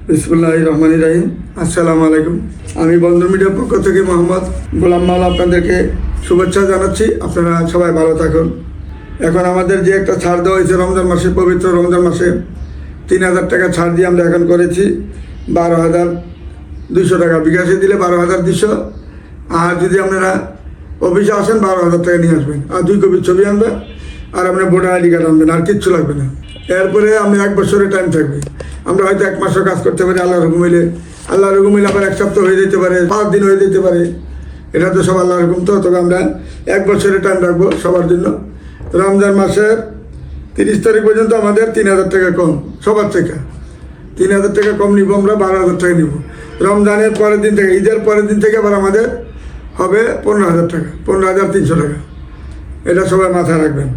বিসমিল্লাহির রহমানির রহিম। আসসালামু আলাইকুম। আমি বন্ধু মিডিয়ার পক্ষ থেকে মোহাম্মদ গোলাম মাওলা আপনাদেরকে শুভেচ্ছা জানাচ্ছি। আপনারা সবাই ভালো থাকুন। এখন আমাদের যে একটা ছাড় দেওয়া হয়েছে রমজান মাসে, পবিত্র রমজান মাসে ৩,০০০ টাকা ছাড় দিয়ে আমরা এখন করেছি 12,200 টাকা। বিকাশে দিলে 12,200, আর যদি আপনারা অফিসে আসেন 12,000 টাকা নিয়ে আসবেন, আর 2 কপি ছবি আনবেন, আর আপনার ভোটার আইডি কার্ড আনবেন, আর কিচ্ছু লাগবে না। এরপরে আমি 1 বছরের টাইম থাকবে। আমরা হয়তো 1 মাসও কাজ করতে পারি, আল্লাহর হুকুম হইলে আবার 1 সপ্তাহ হয়ে যেতে পারে, 5 দিন হয়ে যেতে পারে। এটা তো সব আল্লাহর হুকুম। তবে আমরা 1 বছরের টাইম রাখবো সবার জন্য। রমজান মাসের 30 তারিখ পর্যন্ত আমাদের 3,000 টাকা কম, সবার থেকে 3,000 টাকা কম নিব। আমরা 12,000 টাকা নিব। রমজানের পরের দিন থেকে, ঈদের পরের দিন থেকে আবার আমাদের হবে 15,000 টাকা, 15,300 টাকা। এটা সবাই মাথায় রাখবেন।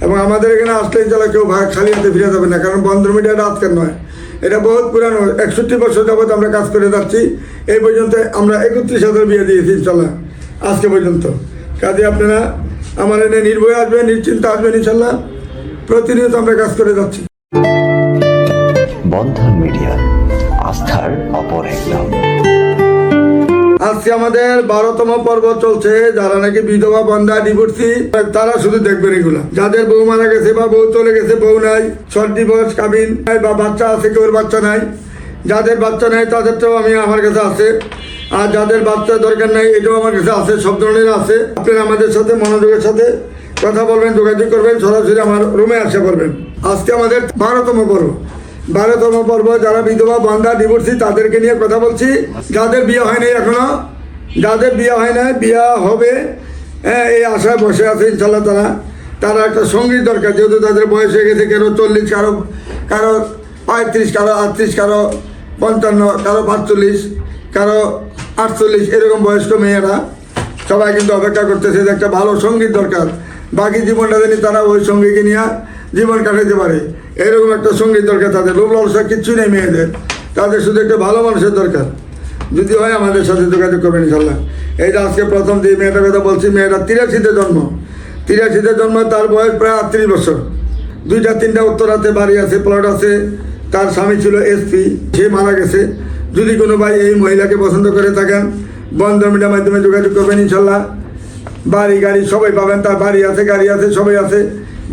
এবং আমাদের এখানে আসলে ইনশাল্লাহ কেউ খালি হাতে ফিরে যাবে না, কারণ বন্ধ মিডিয়াটা আজকের নয়, এটা বহুত পুরানো। 61 বছর যাবত আমরা কাজ করে যাচ্ছি। এই পর্যন্ত আমরা 31,000 বিয়ে দিয়েছি ইনশাল্লাহ আজকে পর্যন্ত। কাজে আপনারা আমার এনে নির্ভয়ে আসবেন, নিশ্চিন্তে আসবেন ইনশাল্লাহ। প্রতিনিয়ত আমরা কাজ করে যাচ্ছি। বন্ধন মিডিয়া, আস্থার অপর এক নাম। আজকে আমাদের 12তম পর্ব চলছে। যারা নাকি বিধবা, বন্ধা, ডিভোর্সি, তারা শুধু দেখবেন এগুলা। যাদের বউ মারা গেছে বা বউ চলে গেছে, বউ নাই, শর্ট ডিভোর্স, কাবিন বা বাচ্চা আছে, কেউর বাচ্চা নাই, যাদের বাচ্চা নাই তাদেরটাও আমার কাছে আছে। আর যাদের বাচ্চা দরকার নাই, এটাও আমার কাছে আছে। সব ধরনের আছে। আপনারা আমাদের সাথে মনোযোগের সাথে কথা বলবেন, যোগাযোগ করবেন, সরাসরি আমার রুমে আসা করবেন। আজকে আমাদের 12তম পর্ব। 12তম পর্ব। যারা বিধবা, বন্ধা, ডিভোর্সি তাদেরকে নিয়ে কথা বলছি। যাদের বিয়ে হয়নি এখনো, যাদের বিয়ে হয় না, বিয়ে হবে এই আশায় বসে আছে ইনশাল্লাহ, তারা একটা সঙ্গীর দরকার। যেহেতু তাদের বয়স হয়ে গেছে, কারো 40, কারো 35, কারো 38, কারো 55, কারো 45, কারো 48, এরকম বয়স্ক মেয়েরা সবাই কিন্তু অপেক্ষা করতেছে যে একটা ভালো সঙ্গীর দরকার। বাকি জীবনটা জানি তারা ওই সঙ্গীকে নিয়ে জীবন কাটাতে পারে, এরকম একটা সঙ্গীর দরকার তাদের। লোভ লালসা কিচ্ছু নেই মেয়েদের, তাদের শুধু একটা ভালো মানুষের দরকার। যদি হয় আমাদের সাথে যোগাযোগ করবেন ইনশাল্লাহ। এই যে আজকে প্রথম যে মেয়েটার কথা বলছি, মেয়েটা 83-তে জন্ম। 83-তে জন্ম, তার বয়স প্রায় 38 বছর। 2-3টা উত্তরাতে বাড়ি আছে, প্লট আছে। তার স্বামী ছিল এসপি, সে মারা গেছে। যদি কোনো ভাই এই মহিলাকে পছন্দ করে থাকেন, বন্ধন মিডিয়ার মাধ্যমে যোগাযোগ করবেন ইনশাল্লাহ। বাড়ি গাড়ি সবাই পাবেন, তার বাড়ি আছে, গাড়ি আছে, সবাই আছে।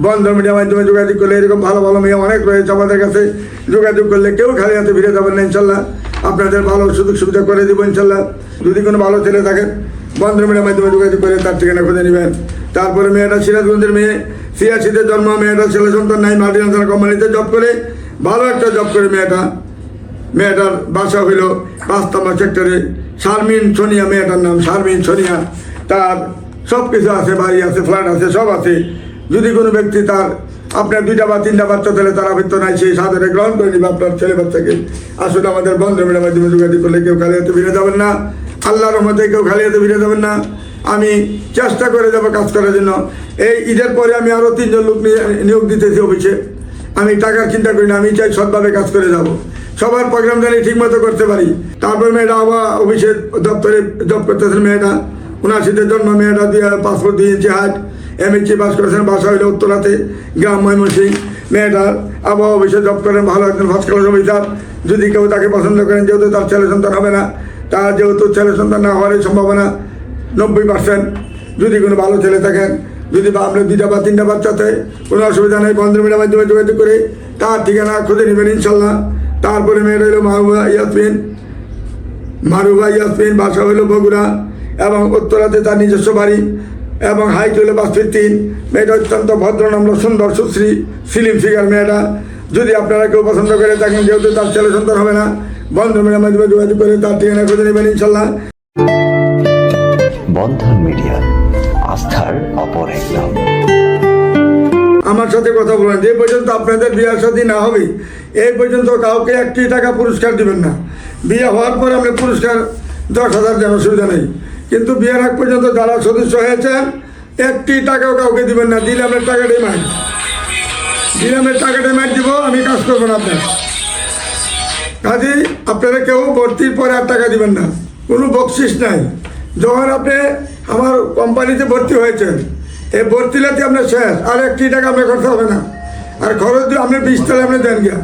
বন্ধন মিডিয়ার মাধ্যমে যোগাযোগ করলে এরকম ভালো ভালো মেয়ে অনেক রয়েছে আমাদের কাছে। যোগাযোগ করলে কেউ খালি হাতে ফিরে যাবেন না ইনশাল্লাহ। আপনাদের ভালো সুযোগ সুবিধা করে দেবো ইনশাল্লাহ। যদি কোনো ভালো ছেলে থাকেন, বন্ধন মিডিয়ার মাধ্যমে যোগাযোগ করে তার ঠিকানা খুঁজে নেবেন। তারপরে মেয়েটা সিরাজগঞ্জের মেয়ে, 86-তে জন্ম। মেয়েটা ছেলে সন্তান নাই, মাল্টিনেশনাল কোম্পানিতে জব করে, ভালো একটা জব করে মেয়েটার বাসা হইল 5 নম্বর সেক্টরে। শারমিন সোনিয়া মেয়েটার নাম, শারমিন সোনিয়া। তার সব কিছু আছে, বাড়ি আছে, ফ্ল্যাট আছে, সব আছে। যদি কোনো ব্যক্তি তার আপনার 2টা বা 3টা বাচ্চা তাহলে তার আবৃত্ত নাই, সেই সাদরে গ্রহণ করে নিবে আপনার ছেলে বাচ্চাকে। আসলে আমাদের বন্ধন মিডিয়ার মাধ্যমে যোগাযোগ করলে কেউ খালি হাতে ফিরে যাবেন না। আল্লাহর রহমতে কেউ খালি হাতে ফিরে যাবেন না। আমি চেষ্টা করে যাবো কাজ করার জন্য। এই ঈদের পরে আমি আরও 3 জন লোক নিয়োগ দিতেছি অফিসে। আমি টাকার চিন্তা করি না, আমি চাই সৎভাবে কাজ করে যাব, সবার প্রোগ্রাম জানি ঠিক মতো করতে পারি। তারপর মেয়েটা আবার অফিসের দপ্তরে জব করতেছেন। মেয়েটা 79-তে জন্ম। মেয়েটা পাসপোর্ট 2 ইঞ্চি হাইট, MSc পাস করেছেন। বাসা হইল উত্তরাতে, গ্রাম ময়মনসিংহ। মেয়েটার আবহাওয়া অফিসে জব করেন, ভালো একজন ফার্স্ট ক্লাস অফিসার। যদি কেউ তাকে পছন্দ করেন, যেহেতু তার ছেলে সন্তান হবে না, তার যেহেতু ছেলে সন্তান না হওয়ার সম্ভাবনা 90%। যদি কোনো ভালো ছেলে থাকেন, যদি আপনার 2টা বা 3টা বাচ্চাতে, কোনো অসুবিধা নেই, বন্ধন মিডিয়ার মাধ্যমে যোগাযোগ করে তার ঠিকানা খুঁজে নেবেন ইনশাল্লাহ। তারপরে মেয়েটা হইল মারুফা ইয়াসমিন, বাসা হইল বগুড়া এবং উত্তরাতে তার নিজস্ব বাড়ি, এবং হাইট হইল 5 ফিট 3। মেয়েটা অত্যন্ত ভদ্র, নম্র, সুন্দর, সুশ্রী, স্লিম ফিগার মেয়েটা। যদি আপনারা কেউ পছন্দ করে থাকেন, যেহেতু তার ছেলে সন্তান হবে না, বন্ধন মিডিয়ার মাধ্যমে যোগাযোগ করে তার ঠিকানা খুঁজে নেবেন ইনশাল্লাহ। বন্ধন মিডিয়া, আস্থার অপর এক নাম। আমার সাথে কথা বলেন। যে পর্যন্ত আপনাদের বিয়ে শাদী না হবে, এই পর্যন্ত কাউকে 1 টাকা পুরস্কার দিবেন না। বিয়ে হওয়ার পরে আমরা পুরস্কার 10,000 দেওয়ার অসুবিধা নেই, কিন্তু বিয়ের আগ পর্যন্ত যারা সদস্য হয়েছেন 1 টাকাও কাউকে দিবেন না। দিলে আপনার টাকাটাই মাইন, দিব, আমি কাজ করবো না আপনার কাজে। আপনারা কেউ ভর্তির পরে 8 টাকা দিবেন না, কোনো বকশিস নাই। যখন আপনি আমার কোম্পানিতে ভর্তি হয়েছেন, এই ভর্তিলাতে আপনার শেষ, আর 1 টাকা আপনার খরচ হবে না। আর খরচ দিয়ে আপনি 20 তালে আপনি দেন গিয়া,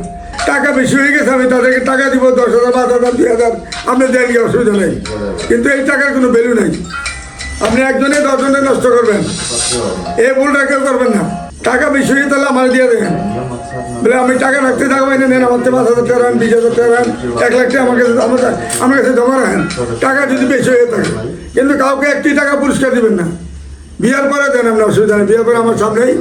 টাকা বেশি হয়ে গেছে, আমি তাদেরকে টাকা দিব 10,000, 5,000, 2,000, আপনি দেন কি, অসুবিধা নেই। কিন্তু এই টাকার কোনো ভ্যালু নেই। আপনি একজনে 10 জনের নষ্ট করবেন, এই ভুলটা কেউ করবেন না। টাকা বেশি হয়ে তাহলে আমার দিয়ে দেবেন, বলে আমি টাকা রাখতে থাকবো, এনে নেন আমার 5,000 টাকা রাখেন, 20,000 টাকা রাখেন, 1 লাখ টাকা আমার কাছে জমা রাখেন, টাকা যদি বেশি হয়ে থাকে। কিন্তু কাউকে 1টি টাকা পুরস্কার দিবেন না। বিয়ার পরে দেন, আপনার অসুবিধা নেই। বিয়ার পরে আমার সামনেই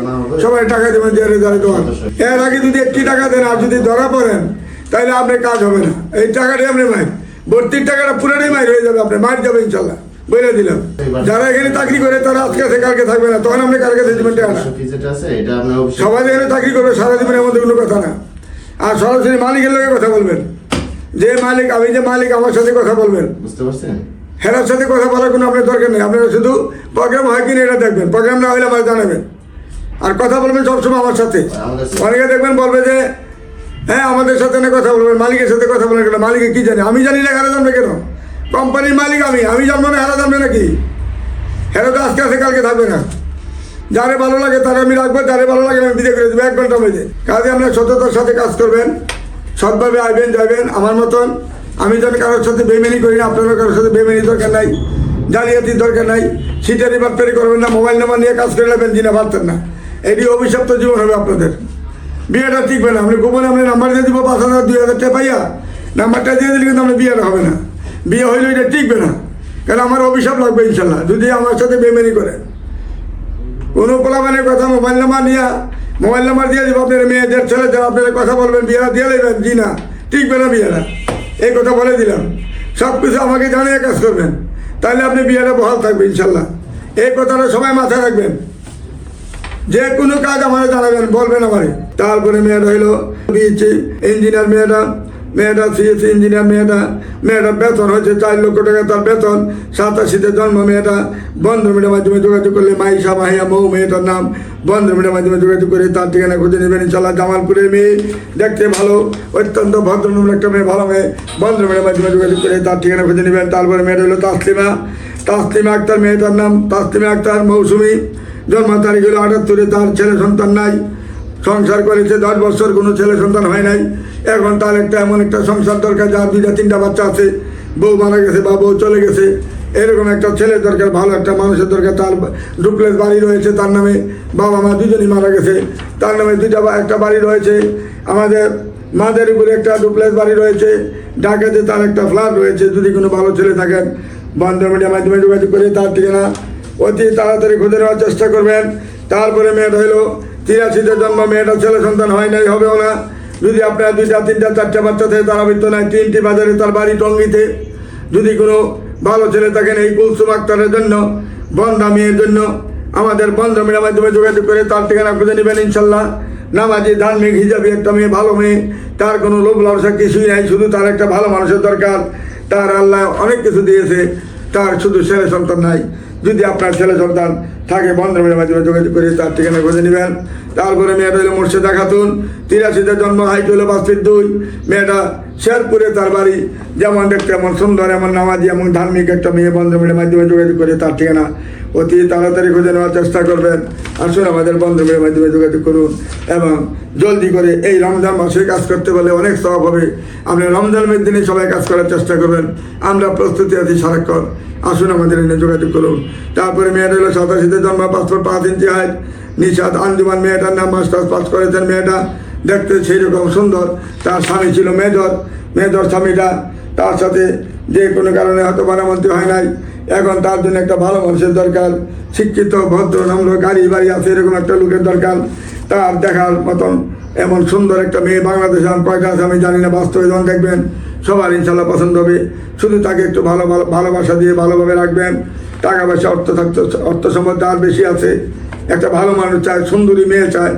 সবাই টাকা দেবেন, দিয়ে দেওয়ার। এর আগে যদি 1টি টাকা দেন আর যদি ধরা পড়েন, তাহলে আপনার কাজ হবে না। এই টাকাটাই আপনি মাইর, ভর্তির টাকাটা পুরোটাই মাইর হয়ে যাবে, আপনি মার যাবে ইনশাল্লাহ, বলে দিলাম। যারা এখানে চাকরি করে তারা আজকে থেকে কালকে থাকবে না, তখন আপনি কালকে দিবেন টাকাটা। সবাই এখানে চাকরি করবে সারা জীবনের মধ্যে কোনো কথা না। আর সরাসরি মালিকের লোকের কথা বলবেন, যে মালিক, আমি যে মালিক, আমার সাথে কথা বলবেন। বুঝতে পারছেন? হেরার সাথে কথা বলার কোনো আপনার দরকার নেই। আপনারা শুধু প্রোগ্রাম হয় কিনা এটা দেখবেন, প্রোগ্রাম না হলে আমার জানাবেন। আর কথা বলবেন সবসময় আমার সাথে। অনেকে দেখবেন বলবে যে হ্যাঁ আমাদের সাথে না কথা বলবেন, মালিকের সাথে কথা বলেন কেন? মালিকে কি জানে? আমি জানি না, হেরা জানবে কেন? কোম্পানির মালিক আমি জানবো না, হেরা জানবে নাকি? হেরা তো আজকে আছে কালকে থাকবে না। যারে ভালো লাগে তারা আমি রাখবো, যারে ভালো লাগে আমি বিদায় করে দেবো 1 ঘন্টা মধ্যে। কাজে আপনার সততার সাথে কাজ করবেন, সৎভাবে আসবেন যাবেন। আমার মতন আমি যেন কারোর সাথে বেমেনি করি না, আপনারও কারোর সাথে বেমেনি দরকার নাই, জালিয়াতির দরকার নাই, সিটারি বাটপারি করবেন না, মোবাইল নাম্বার নিয়ে কাজ করে নেবেন জিনা পারতেন না। এটি অভিশপ্ত জীবন হবে আপনাদের। বিয়েটা টিকবে না। আপনি গোপনে আপনি নাম্বার দিয়ে দিব 5,000, 2,000 টাকা পাইয়া নাম্বারটা দিয়ে দিলে কিন্তু আপনার বিয়েটা হবে না। বিয়ে হইলে এটা টিকবে না, কারণ আমার অভিশাপ লাগবে ইনশাল্লাহ যদি আমার সাথে বেমেনি করেন। কোনো পোলাবানের কথা মোবাইল নাম্বার দিয়ে দিব আপনার মেয়েদের ছেলে যারা আপনারা কথা বলবেন, বিয়েটা দিয়ে দেবেন, জি না টিকবে না বিয়েটা, এই কথা বলে দিলাম। সব কিছু আমাকে জানিয়ে কাজ করবেন, তাহলে আপনি বিয়েটা বহাল থাকবে ইনশাল্লাহ। এই কথাটা সবাই মাথায় রাখবেন। যে কোনো কাজ আমাদের জানাবেন, বলবেন আমারে। তারপরে মেয়েটা হইলো বিএসসি ইঞ্জিনিয়ার, মেয়েটা সিএসসি ইঞ্জিনিয়ার, মেয়েটার বেতন হচ্ছে 4 লক্ষ টাকা তার বেতন। 87-তে জন্ম মেয়েটা। বন্ধুমিটার মাধ্যমে যোগাযোগ করলে মাইশা মাহিয়া মৌ মেয়েটার নাম। বন্ধুমিটার মাধ্যমে যোগাযোগ করে তার ঠিকানা খুঁজে নেবেন ইনশাল্লাহ। জামালপুরের মেয়ে, দেখতে ভালো, অত্যন্ত ভদ্রনম্র একটা মেয়ে, ভালো মেয়ে। বন্ধুমিটার মাধ্যমে যোগাযোগ করে তার ঠিকানা খুঁজে নেবেন। তারপরে মেয়েটা হলো তাসলিমা আক্তার, মেয়েটার নাম তাসলিমা আক্তার মৌসুমি। জন্ম তারিখ হলো 78-এ। তার ছেলে সন্তান নাই, সংসার করেছে 10 বছর, কোনো ছেলে সন্তান হয় নাই। এখন তার এমন একটা সংসার দরকার যার 2-3টা বাচ্চা আছে, বউ মারা গেছে বা বউ চলে গেছে, এরকম একটা ছেলের দরকার, ভালো একটা মানুষের দরকার। তার ডুপ্লেস বাড়ি রয়েছে, তার নামে বাবা মা দুজনই মারা গেছে, তার নামে একটা বাড়ি রয়েছে। আমাদের মাদের উপরে একটা ডুপ্লেস বাড়ি রয়েছে, ঢাকাতে তার একটা ফ্ল্যাট রয়েছে। যদি কোনো ভালো ছেলে থাকেন বন্ধন মিডিয়ার মাধ্যমে যোগাযোগ করে তার ঠিকানা অতি তাড়াতাড়ি খুঁজে নেওয়ার চেষ্টা করবেন। তারপরে মেয়েটা হলো 83-তে জন্ম, মেয়েটা ছেলে সন্তান হয় নাই, হবেও না। যদি আপনার 2টা 3টা 4টা বাচ্চা থেকে তার আবৃত্ত নাই, 3টি বাজারে, তার বাড়ি টঙ্গিতে। যদি কোনো ভালো ছেলে থাকেন এই কুলসুম আক্তারের জন্য, বন্ধা মেয়ের জন্য আমাদের বন্ধ মেয়ের মাধ্যমে যোগাযোগ করে তার ঠিকানা খুঁজে নেবেন ইনশাল্লাহ। নামাজি, ধার্মিক, হিজাবি একটা মেয়ে, ভালো মেয়ে, তার কোনো লোভ লালসা কিছুই নাই, শুধু তার একটা ভালো মানুষের দরকার। তার আল্লাহ অনেক কিছু দিয়েছে, তার শুধু ছেলে সন্তান নাই। যদি আপনার ছেলে সন্তান থাকে বন্ধুমের মাধ্যমে যোগাযোগ করে তার ঠিকানা খুঁজে নেবেন। তারপরে মেয়েটা হলো মুর্শিদা খাতুন, 83-তে জন্ম, হাইট হলো 5 ফিট 2। মেয়েটা শেরপুরে তার বাড়ি। যেমন দেখতে এমন সুন্দর, এমন নামাজি, এমন ধার্মিক একটা মেয়ে, বন্ধুমের মাধ্যমে যোগাযোগ করে তার ঠিকানা অতি তাড়াতাড়ি খুঁজে নেওয়ার চেষ্টা করবেন। আসুন আমাদের বন্ধুমের মাধ্যমে যোগাযোগ করুন এবং জলদি করে এই রমজান মাসে কাজ করতে পারলে অনেক সওয়াব হবে। আপনি রমজানের দিনে সবাই কাজ করার চেষ্টা করবেন, আমরা প্রস্তুতি আছি সারাক্ষণ। আসুন আমাদের এনে যোগাযোগ করুন। তারপরে মেয়েটা হলো 87-তে জন্ম, 5 ফুট 5 ইঞ্চি হাইট, নিশাদ আঞ্জুমান, মেয়েটার নাম, মাস্টার্স পাস করেছেন। মেয়েটা দেখতে সেই রকম সুন্দর। তার স্বামী ছিল মেজর স্বামীটা তার সাথে যে কোনো কারণে হয়তো বারামন্ত্রী হয় নাই। এখন তার জন্য একটা ভালো মানুষের দরকার, শিক্ষিত, ভদ্র, নম্র, গাড়ি বাড়ি আছে এরকম একটা লোকের দরকার। তার দেখার মতন এমন সুন্দর একটা মেয়ে বাংলাদেশে আর কয়টা আছে আমি জানি না, বাস্তবে যখন দেখবেন সবার ইনশাল্লাহ পছন্দ হবে। শুধু তাকে একটু ভালোবাসা দিয়ে ভালোভাবে রাখবেন। টাকা পয়সা অর্থ সম্পদ তার বেশি আছে, একটা ভালো মানুষ চায়, সুন্দরী মেয়ে চায়।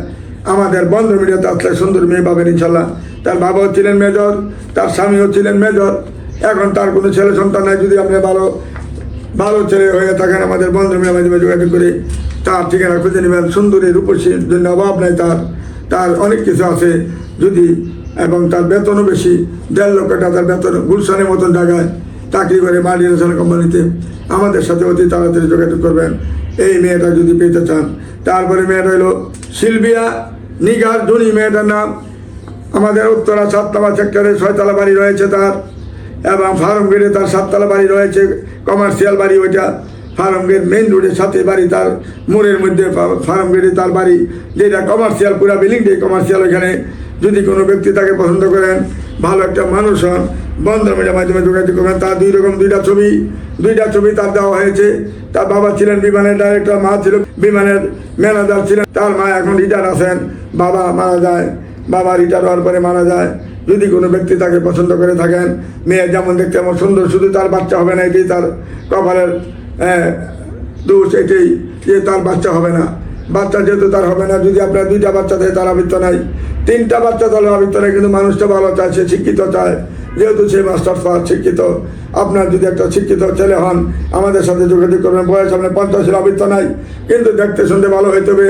আমাদের বন্ধ মিডিয়াতে আসলে সুন্দর মেয়ে পাবেন ইনশাল্লাহ। তার বাবাও ছিলেন মেজর, তার স্বামীও ছিলেন মেজর। এখন তার কোনো ছেলে সন্তান নাই। যদি আপনি ভালো ছেলে হয়ে থাকেন আমাদের বন্ধ মিডিয়ার মাধ্যমে যোগাযোগ করে তার ঠিকানা খুঁজে নেবেন। সুন্দরী রূপসীর জন্য অভাব নাই, তার অনেক কিছু আছে যদি, এবং তার বেতনও বেশি, 1.5 লক্ষ টাকার বেতন। গুলশানের মতন জায়গায় চাকরি করে মাল্টিনেশনাল কোম্পানিতে। আমাদের সাথে অতি তাড়াতাড়ি যোগাযোগ করবেন এই মেয়েটা যদি পেতে চান। তারপরে মেয়েটা হলো সিলভিয়া নিগার জুনি, মেয়েটার নাম। আমাদের উত্তরা 7 নম্বর সেক্টরে 6তলা বাড়ি রয়েছে তার, এবং ফার্ম গেটে তার 7তলা বাড়ি রয়েছে, কমার্শিয়াল বাড়ি ওইটা। ফার্ম গেট মেইন রোডের সাথে বাড়ি তার, মোড়ের মধ্যে ফার্ম গেটে তার বাড়ি, যেটা কমার্শিয়াল, পুরা বিল্ডিংটাই কমার্শিয়াল। ওইখানে যদি কোনো ব্যক্তি তাকে পছন্দ করেন, ভালো একটা মানুষ হন, বন্ধন মিডিয়ার মাধ্যমে যোগাযোগ করবেন। তার দুইটা ছবি তার দেওয়া হয়েছে। তার বাবা ছিলেন বিমানের ডাইরেক্টর, মা ছিল বিমানের ম্যানেজার ছিলেন। তার মা এখন রিটায়ার আছেন, বাবা মারা যায়, বাবা রিটায়ার হওয়ার পরে মারা যায়। যদি কোনো ব্যক্তি তাকে পছন্দ করে থাকেন, মেয়ে যেমন দেখতে এমন সুন্দর, শুধু তার বাচ্চা হবে না, এটাই তার কপালের দোষ, এটাই যে তার বাচ্চা হবে না। বাচ্চা যেহেতু তার হবে না, যদি আপনার 2টা বাচ্চা থাকে তার আবৃত্ত নাই, 3টা বাচ্চা তাহলে আবৃত্ত নাই, কিন্তু মানুষটা ভালো চায়, সে শিক্ষিত চায়, যেহেতু সে মাস্টার্স পাস শিক্ষিত। আপনার যদি একটা শিক্ষিত ছেলে হন, আমাদের সাথে যোগাযোগ করবেন। বয়স আপনার 50-এর আবৃত্ত নাই, কিন্তু দেখতে শুনতে ভালো হইতে হবে,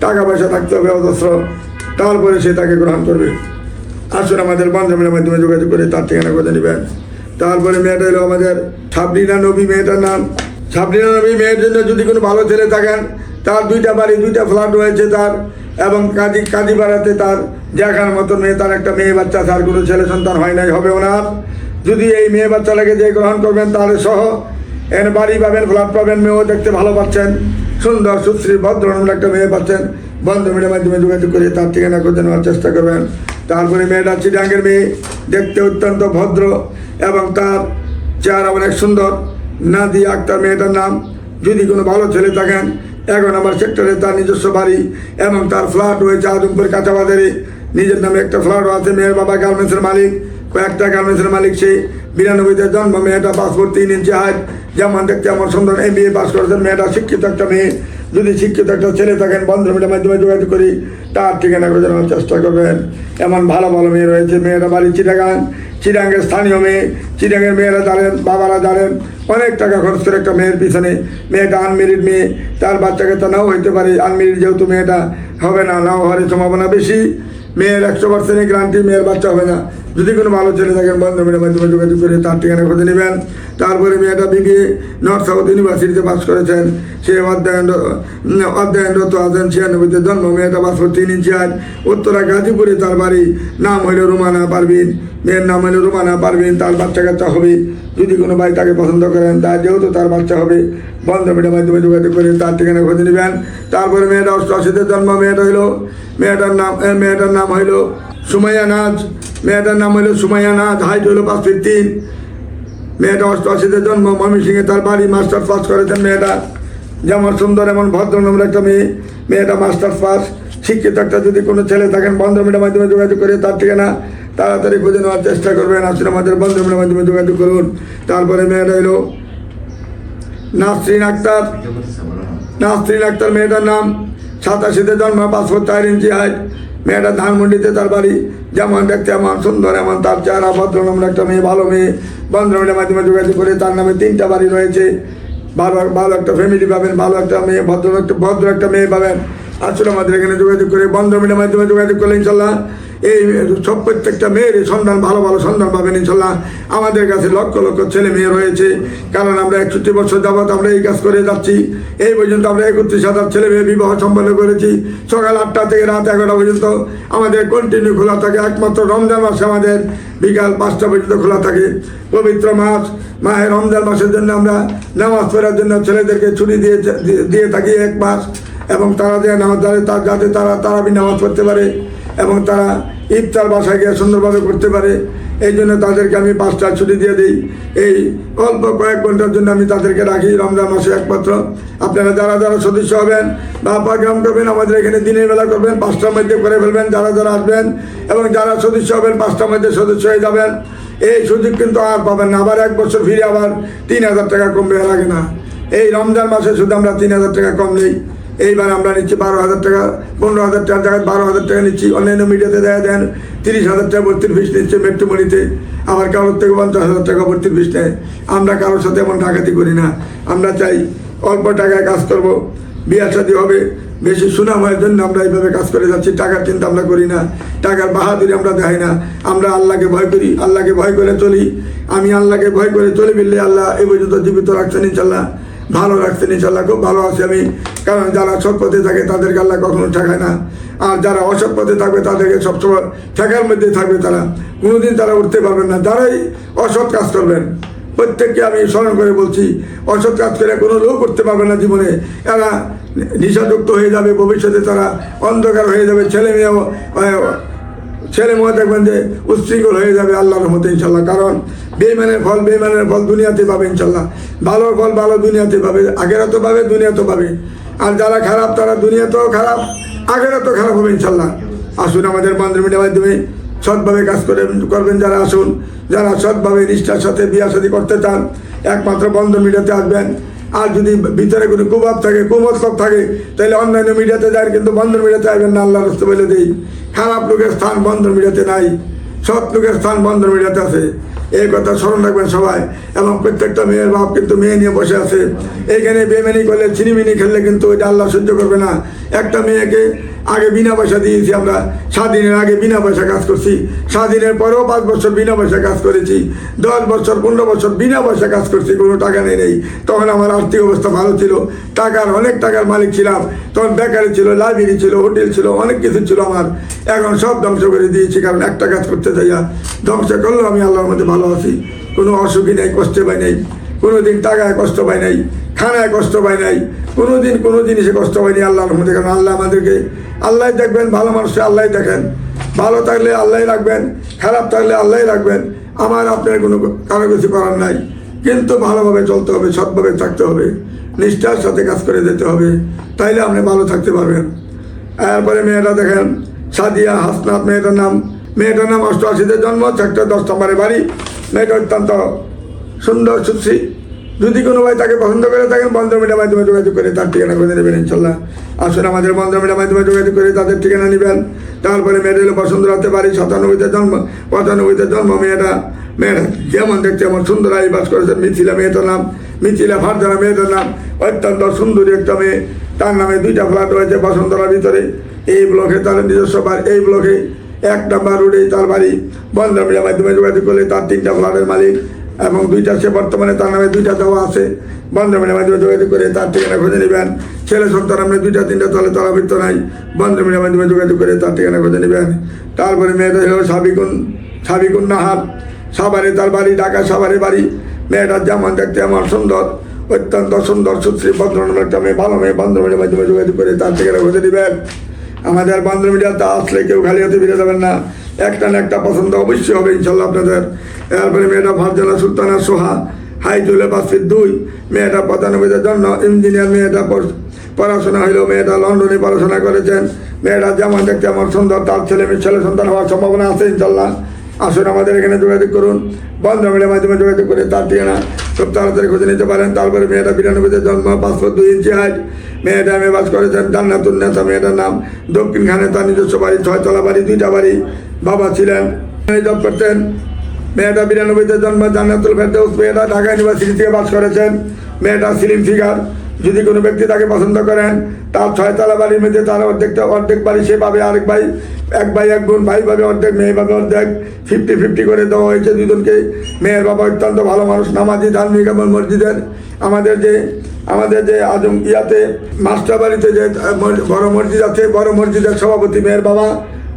টাকা পয়সা থাকতে হবে অজস্র, তারপরে সে তাকে গ্রহণ করবে। আসুন আমাদের বন্ধনের মাধ্যমে যোগাযোগ করে তার ঠিকানা করে নেবেন। তারপরে মেয়েটা হলো আমাদের সাবরিনা নবী, মেয়েটার নাম সাবরিনা নবী। মেয়ের জন্য যদি কোনো ভালো ছেলে থাকেন, তার 2টা বাড়ি, 2টা ফ্ল্যাট রয়েছে তার, এবং কাজী বাড়াতে তার দেখার মতো মেয়ে, তার একটা মেয়ে বাচ্চা, তার কোনো ছেলে সন্তান হয় নাই, হবে ওনার। যদি এই মেয়ে বাচ্চাটাকে যে গ্রহণ করবেন, তাহলে সহ এখানে বাড়ি পাবেন, ফ্ল্যাট পাবেন, মেয়েও দেখতে ভালো পাচ্ছেন, সুন্দর সুশ্রী ভদ্র একটা মেয়ে পাচ্ছেন। বন্ধু মিডিয়ার মাধ্যমে যোগাযোগ করে তার ঠিকানা খুঁজে নেওয়ার চেষ্টা করবেন। তারপরে মেয়েটা চিটাঙ্গের মেয়ে, দেখতে অত্যন্ত ভদ্র এবং তার চেহারা অনেক সুন্দর, নাদিয়া আক্তার মেয়েটার নাম। যদি কোনো ভালো ছেলে থাকেন, 11 নম্বর সেক্টরে তার নিজস্ব বাড়ি, এবং তার ফ্ল্যাট রয়েছে আজমপুর কাঁচাবাজারে, নিজের নামে একটা ফ্ল্যাটও আছে। মেয়ের বাবা গার্মেন্টসের মালিক, কয়েকটা গার্মেন্টসের মালিক সে। 92-তে জন্ম, মেয়েটা পাসপোর্ট 3 ইঞ্চি হাইট, যেমন দেখতে এমন সুন্দর, MBA পাস করেছেন। মেয়েটা শিক্ষিত একটা মেয়ে। যদি শিক্ষিত একটা ছেলে থাকেন, বন্ধু মিডিয়ার মাধ্যমে যোগাযোগ করি তার ঠিকানা করে জানার চেষ্টা করবেন। এমন ভালো ভালো মেয়ে রয়েছে। মেয়েরা বাড়ি চিটাঙ্গের স্থানীয় মেয়ে। চিটাঙ্গের মেয়েরা জানেন, বাবারা জানেন, অনেক টাকা খরচ করে একটা মেয়ের পিছনে। মেয়েটা আনমেরিড মেয়ে, তার বাচ্চাকে তো নাও হইতে পারে, আনমেরিড যেহেতু মেয়েটা হবে না, নাও হওয়ার সম্ভাবনা বেশি। মেয়ের 100% গ্যারান্টি মেয়ের বাচ্চা হবে না। যদি কোনো ভালো ছেলে থাকেন, বন্ধু মিডিয়ার মাধ্যমে যোগাযোগ করে তার ঠিকানা খুঁজে নেবেন। তারপরে মেয়েটা BBA নর্থ সাউথ ইউনিভার্সিটিতে পাস করেছেন। সে অধ্যয়নরত আছেন। 96-তে জন্ম, মেয়েটা পাসপোর্ট 3 ইঞ্চি হাইট, উত্তরা গাজীপুরে তার বাড়ি। নাম হইল রুমানা পারভিন, মেয়ের নাম হইল রুমানা পারভিন। তার বাচ্চা কাচ্চা হবে। যদি কোনো ভাই তাকে পছন্দ করেন, তার যেহেতু তার বাচ্চা হবে, বন্ধু মিডিয়ার মাধ্যমে যোগাযোগ করে তার ঠিকানা খুঁজে নেবেন। তারপরে মেয়েটা 88-তে জন্ম, মেয়েটার নাম হইল সুমাইয়া নাজ। মেয়েটার নাম হইল সুমাইয়া নাজ, হাইট হইল 5 ফিট 3। মেয়েটা 88-তে জন্ম, ময়মনসিংহে তার বাড়ি। মাস্টার্স পাস করেছেন মেয়েটা, যেমন সুন্দর এমন ভদ্র নম্বর একটা মেয়ে। মেয়েটা মাস্টার্স পাস, শিক্ষিত একটা যদি কোনো ছেলে থাকেন, বন্ধু মিডিয়ার মাধ্যমে যোগাযোগ করে তার ঠিকানা তাড়াতাড়ি খুঁজে নেওয়ার চেষ্টা করবেন। আসলে আমাদের বন্ধু মিডিয়ার মাধ্যমে যোগাযোগ করুন। তারপরে মেয়েটা হইল নাসরিন আক্তার। মেয়েটার নাম 87-তে জন্ম, পাসপোর্ট 4 ইঞ্চি হাইট। মেয়েটা ধানমন্ডিতে তার বাড়ি। যেমন দেখতে এমন সুন্দর, এমন তার চেহারা, ভদ্র নম্বর একটা মেয়ে, ভালো মেয়ে। বন্ধু মিডিয়ার মাধ্যমে যোগাযোগ করে তার নামে 3টা বাড়ি রয়েছে। ভালো একটা ফ্যামিলি পাবেন, ভালো একটা মেয়ে, ভদ্র একটা মেয়ে পাবেন। আসলে আমাদের এখানে যোগাযোগ করে, বন্ধু মিডিয়ার মাধ্যমে যোগাযোগ করলে ইনশাল্লাহ এই সব প্রত্যেকটা মেয়ের সন্ধান, ভালো ভালো সন্ধান পাবেন ইনশাল্লাহ। আমাদের কাছে লক্ষ লক্ষ ছেলে মেয়ে রয়েছে, কারণ আমরা 61 বছর যাবৎ আমরা এই কাজ করে যাচ্ছি। এই পর্যন্ত আমরা 31,000 ছেলে মেয়ে বিবাহ সম্পন্ন করেছি। সকাল 8টা থেকে রাত 11টা পর্যন্ত আমাদের কন্টিনিউ খোলা থাকে। একমাত্র রমজান মাসে আমাদের বিকাল 5টা পর্যন্ত খোলা থাকে। পবিত্র মাস, মাহে রমজান মাসের জন্য আমরা নামাজ পড়ার জন্য ছেলেদেরকে ছুটি দিয়ে থাকি 1 মাস, এবং তারা যে নামাজ যাতে তারাবি নামাজ পড়তে পারে, এবং তারা ইফতার বাসায় গিয়ে সুন্দরভাবে করতে পারে। এই জন্য তাদেরকে আমি 5টা ছুটি দিয়ে দিই। এই অল্প কয়েক ঘন্টার জন্য আমি তাদেরকে রাখি রমজান মাসে একমাত্র। আপনারা যারা সদস্য হবেন বা প্রোগ্রাম করবেন, আমাদের এখানে দিনের বেলা করবেন, 5টার মধ্যে করে ফেলবেন যারা আসবেন, এবং যারা সদস্য হবেন 5টার মধ্যে সদস্য হয়ে যাবেন। এই সুযোগ কিন্তু আর পাবেন না। আবার 1 বছর ফিরে আবার 3000 টাকা কমবে, লাগে না। এই রমজান মাসে শুধু আমরা 3000 টাকা কম নেই। এইবার আমরা নিচ্ছি 12,000 টাকা, 15,000 টাকার জায়গায় 12,000 টাকা নিচ্ছি। অন্যান্য মিডিয়াতে দেন 30,000 টাকা ভর্তির ফিস নিচ্ছে মেট্রোমণিতে। আবার কারোর থেকে 50,000 টাকা ভর্তির ফিস নেয়। আমরা কারোর সাথে এমন ডাকাতি করি না। আমরা চাই অল্প টাকায় কাজ করব, বিয়ে শাদী হবে, বেশি সুনাম হওয়ার জন্য আমরা এইভাবে কাজ করে যাচ্ছি। টাকার চিন্তা আমরা করি না, টাকার বাহাদুরি আমরা দেখাই না। আমরা আল্লাহকে ভয় করি, আল্লাহকে ভয় করে চলি। আমি আল্লাহকে ভয় করে চলি বললে আল্লাহ এই পর্যন্ত জীবিত রাখছেন ইনশাল্লাহ। ভালো রাখছেন ইনশাল্লাহ। খুব ভালো আছি আমি, কারণ যারা সৎ পথে থাকে তাদেরকে আল্লাহ কখনো ঠেকায় না, আর যারা অসৎ পথে থাকবে তাদেরকে সবসময় ঠেকার মধ্যে থাকবে, তারা কোনোদিন তারা উঠতে পারবেন না। যারাই অসৎ কাজ করবেন প্রত্যেককে আমি স্মরণ করে বলছি, অসৎ কাজ করে কোনো লোক করতে পারবে না জীবনে। এরা নিশাযুক্ত হয়ে যাবে, ভবিষ্যতে তারা অন্ধকার হয়ে যাবে, ছেলে মেয়ে দেখবেন যে উচ্ছৃঙ্খল হয়ে যাবে আল্লাহর রহমতে ইনশাল্লাহ। কারণ বেঈমানের ফল দুনিয়াতে পাবে ইনশাল্লাহ, ভালোর ফল ভালো দুনিয়াতে পাবে, আখেরাতেও পাবে, দুনিয়াতেও পাবে। আর যারা খারাপ তারা দুনিয়াতেও খারাপ, আখেরাতেও খারাপ হবে ইনশাল্লাহ। আসুন আমাদের বন্ধন মিডিয়ার মাধ্যমে সৎভাবে কাজ করবেন যারা, আসুন যারা সৎভাবে নিষ্ঠার সাথে বিয়া শাদী করতে চান একমাত্র বন্ধন মিডিয়াতে আসবেন। আর যদি ভিতরে কোনো কুভাব থাকে, কুমতলব থাকে, তাহলে অন্যান্য মিডিয়াতে যায়, কিন্তু বন্ধন মিডিয়াতে আসবেন না। আল্লাহ রাস্তা বলে দেই, খারাপ লোকের স্থান বন্ধন মিডিয়াতে নাই, সৎ লোকের স্থান বন্ধন মিডিয়াতে আছে। এই কথা স্মরণ রাখবেন সবাই। এবং প্রত্যেকটা মেয়ের বাপ কিন্তু মেয়ে নিয়ে বসে আছে, এইখানে বেমেনি করলে, চিনিমিনি খেললে কিন্তু ওইটা আল্লাহ সহ্য করবে না। একটা মেয়েকে আগে বিনা পয়সা দিয়েছি আমরা, স্বাধীনের আগে বিনা পয়সা কাজ করছি, স্বাধীনের পরেও 5 বছর বিনা পয়সা কাজ করেছি, 10 বছর 15 বছর বিনা পয়সা কাজ করছি, কোনো টাকা নেই। তখন আমার আর্থিক অবস্থা ভালো ছিল, অনেক টাকার মালিক ছিলাম, তখন বেকারি ছিল, লাইব্রেরি ছিল, হোটেল ছিল, অনেক কিছু ছিল আমার। এখন সব ধ্বংস করে দিয়েছি, কারণ একটা কাজ করতে যাইয়া ধ্বংস করলেও আমি আল্লাহর মধ্যে ভালো আছি, কোনো অসুখী নেই, কষ্ট পাই নাই, কোনোদিন টাকায় কষ্ট পাই নাই, খানায় কষ্ট পাই নাই, কোনোদিন কোনো জিনিসে কষ্ট পাইনি আল্লাহর মধ্যে। কারণ আল্লাহ আমাদেরকে, আল্লাহ দেখবেন, ভালো মানুষকে আল্লাহ দেখেন, ভালো থাকলে আল্লাহ রাখবেন, খারাপ থাকলে আল্লাহ রাখবেন। আমার আপনার কোনো কারো কিছু করার নাই, কিন্তু ভালোভাবে চলতে হবে, সৎভাবে থাকতে হবে, নিষ্ঠার সাথে কাজ করে যেতে হবে, তাইলে আপনি ভালো থাকতে পারবেন। এরপরে মেয়েটা দেখেন, সাদিয়া হাসনাত মেয়েটার নাম 88-তে জন্ম, সেক্টর 10 নম্বরে বাড়ি। মেয়েটা অত্যন্ত সুন্দর সুশ্রী। যদি কোনো ভাই তাকে পছন্দ করে থাকেন, বন্ধন মিডিয়ার মাধ্যমে যোগাযোগ করে তার ঠিকানা খুঁজে নেবেন ইনশাল্লাহ। আসুন আমাদের বন্ধন মিডিয়ার মাধ্যমে যোগাযোগ করে তাদের ঠিকানা নেবেন। তারপরে মেয়েটা হলো বসুন্ধরাতে বাড়ি, 97-তে জন্ম, 95-তে জন্ম। মেয়েটা যেমন দেখতে এমন সুন্দর বাস করেছেন। মিথিলা মেয়েটার নাম, মিথিলা ফারজানা মেয়েটার নাম। অত্যন্ত সুন্দরী একটা মেয়ে, তার নামে 2টা ফ্ল্যাট রয়েছে বসুন্ধরার ভিতরে। এই ব্লকে তার নিজস্ব বাড়ি, এই ব্লকে 1 নম্বর রোডেই তার বাড়ি। বন্ধন মিডিয়ার মাধ্যমে যোগাযোগ করলে তার 3টা ফ্ল্যাটের মালিক, এবং 2টা সে বর্তমানে তার নামে 2টা দেওয়া আছে। বন্ধন মিডিয়ার মাধ্যমে যোগাযোগ করে তার ঠিকানা খুঁজে নেবেন। ছেলে সন্তান আপনি 2টা 3টা তলে তলাবৃত্ত নাই, বন্ধন মিডিয়ার মাধ্যমে যোগাযোগ করে তার ঠিকানা খুঁজে নেবেন। তারপরে মেয়েটা হলো সাবিকুন নাহার, সাভারে তার বাড়ি, ঢাকা সাভারে বাড়ি। মেয়েটার যেমন দেখতে এমন সুন্দর, অত্যন্ত সুন্দর সুশ্রী ভদ্রনাম একটা মেয়ে, ভালো মেয়ে। বন্ধন মিডিয়ার মাধ্যমে যোগাযোগ করে তার ঠিকানা খুঁজে নেবেন। আমাদের বন্ধন মিডিয়াতে আসলে কেউ খালি হতে ফিরে যাবেন না, একটা না একটা পছন্দ অবশ্যই হবে ইনশাল্লাহ আপনাদের। এরপরে মেয়েটা ফারজানা সুলতানা সোহা, হাইট হলো 5 ফিট 2। মেয়েটা 95-তে জন্ম, ইঞ্জিনিয়ার। মেয়েটা পড়াশোনা হইলেও মেয়েটা লন্ডনে পড়াশোনা করেছেন। মেয়েটা যেমন দেখতে আমার সুন্দর, তার ছেলে সন্তান হওয়ার সম্ভাবনা আছে ইনশাল্লাহ। আসুন আমাদের এখানে যোগাযোগ করুন, বন্ধন মিডিয়ার মাধ্যমে যোগাযোগ করে তার ঠিকানা খুব তাড়াতাড়ি খুঁজে নিতে পারেন। তারপরে মেয়েটা 92-তে জন্ম, 5 ফুট 2 ইঞ্চি হাইট। মেয়েটা আমি বাস করেছেন জান্নাতুন নেসা। মেয়েটার নাম দক্ষিণখানে, তার নিজস্ব বাড়ি, 6 তলা বাড়ি, 2টা বাড়ি। বাবা ছিলেন, জব করতেন। মেয়েটা 92-তে জন্ম, জান্নাতুল ফেরদৌস। মেয়েটা ঢাকা ইউনিভার্সিটি থেকে বাস করেছেন। মেয়েটা স্লিম ফিগার। যদি কোনো ব্যক্তি তাকে পছন্দ করেন, তার 6 তলা বাড়ির মধ্যে তার অর্ধেক বাড়ি সে পাবে, এক ভাই এক বোন, ভাই পাবে অর্ধেক, মেয়ে পাবে অর্ধেক। 50-50 করে দেওয়া হয়েছে দুজনকে। মেয়ের বাবা অত্যন্ত ভালো মানুষ, নামাজি, ধার্মিক এবং মসজিদের আমাদের যে আজম ইয়াতে মাস্টার বাড়িতে যে বড় মসজিদ আছে, বড় মসজিদের সভাপতি মেয়ের বাবা।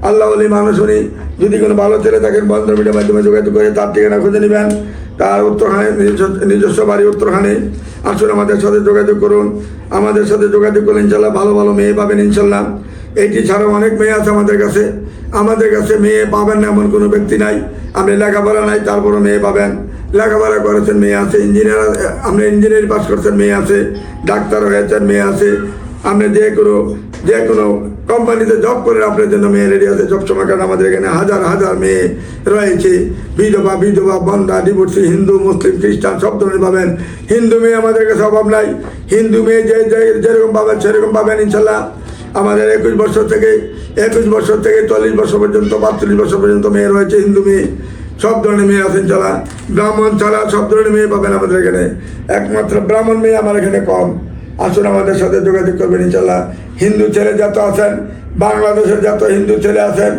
আল্লাহ আলী মানুষ উনি। যদি কোনো ভালো ছেলে থাকেন, বন্ধন মিডিয়ার মাধ্যমে যোগাযোগ করে তার ঠিকানা খুঁজে নেবেন। তার উত্তরখানে, নিজস্ব বাড়ি উত্তরখানে। আসুন আমাদের সাথে যোগাযোগ করুন। আমাদের সাথে যোগাযোগ করলে ইনশাল্লাহ ভালো ভালো মেয়ে পাবেন ইনশাল্লাহ। এটি ছাড়াও অনেক মেয়ে আছে আমাদের কাছে। মেয়ে পাবেন না এমন কোনো ব্যক্তি নাই। আপনি লেখাপড়া নাই, তারপরও মেয়ে পাবেন। লেখাপড়া করেছেন, মেয়ে আছে। আপনি ইঞ্জিনিয়ারিং পাস করছেন, মেয়ে আছে। ডাক্তার হয়েছেন, মেয়ে আছে। আপনি যে কোনো কোম্পানিতে জব করেন, আপনার জন্য মেয়ে রেডি আছে সবসময়। কারণ আমাদের এখানে হাজার মেয়ে রয়েছে, বিধবা, বন্ধা, ডিভোর্সি, হিন্দু, মুসলিম, খ্রিস্টান সব ধরনের পাবেন। হিন্দু মেয়ে আমাদের কাছে অভাব নাই। হিন্দু মেয়ে যেরকম পাবেন সেরকম পাবেন ইনশাল্লাহ। আমাদের 21 বছর থেকে 40 বছর পর্যন্ত, 45 বছর পর্যন্ত মেয়ে রয়েছে, হিন্দু মেয়ে। সব ধরনের মেয়ে আছেন ছাড়া, ব্রাহ্মণ ছাড়া সব ধরনের মেয়ে পাবেন আমাদের এখানে। একমাত্র ব্রাহ্মণ মেয়ে আমার এখানে কম। আসুন আমাদের সাথে যোগাযোগ করবেন ইনশাল্লাহ। হিন্দু ছেলে যত আছেন, বাংলাদেশের যত হিন্দু ছেলে আছেন,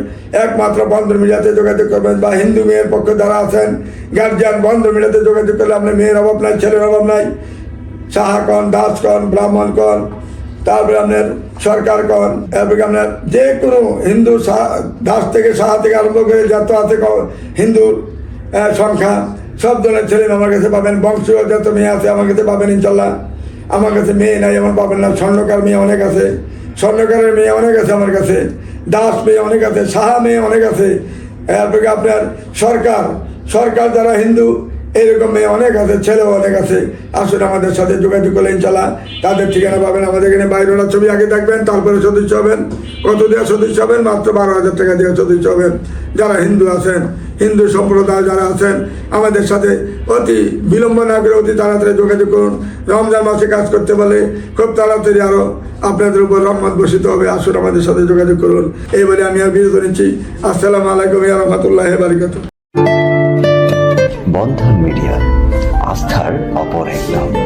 একমাত্র বন্ধন মিডিয়াতে যোগাযোগ করবেন। বা হিন্দু মেয়ের পক্ষে যারা আছেন, গার্জিয়ান, বন্ধন মিডিয়াতে যোগাযোগ করলে আপনার মেয়ের অভাব নাই, ছেলের অভাব নাই। সাহা কন, দাস কন, ব্রাহ্মণ কন, তারপরে আপনার সরকার কন, এরপরে আপনার যে কোনো হিন্দু দাস থেকে সাহা থেকে আরম্ভ করে যত আছে হিন্দুর সংখ্যা সব ধরনের ছেলে আমার কাছে পাবেন। বংশীয় যত মেয়ে আছে আমার কাছে পাবেন ইনশাল্লাহ। আমার কাছে মেয়ে নাই এমন পাবেন না। স্বর্ণকার মেয়ে অনেক আছে, স্বর্ণকারের মেয়ে অনেক আছে আমার কাছে, দাস মেয়ে অনেক আছে, সাহা মেয়ে অনেক আছে। এরপরে আপনার সরকার যারা হিন্দু এরকম মেয়ে অনেক আছে, ছেলেও অনেক আছে। আসুন আমাদের সাথে যোগাযোগ করলে ইনশাল্লাহ তাদের ঠিকানা পাবেন। আমাদের এখানে বাইরেরা ছবি আগে থাকবেন, তারপরে সদস্য হবেন। কত দেওয়া সদস্য হবেন? মাত্র 12,000 টাকা দিয়ে সদস্য হবেন। যারা হিন্দু আছেন, হিন্দু সম্প্রদায় যারা আছেন, আমাদের সাথে অতি বিলম্ব না করে অতি তাড়াতাড়ি যোগাযোগ করুন। রমজান মাসে কাজ করতে পারলে খুব তাড়াতাড়ি আরও আপনাদের উপর রহমত বর্ষিত হবে। আসুন আমাদের সাথে যোগাযোগ করুন। এই বলে আমি আর বিরত নিচ্ছি। আসসালামু আলাইকুম ওয়া রাহমাতুল্লাহি ওয়া বারাকাতুহু। বন্ধন মিডিয়া, আস্থার অপর এক নাম।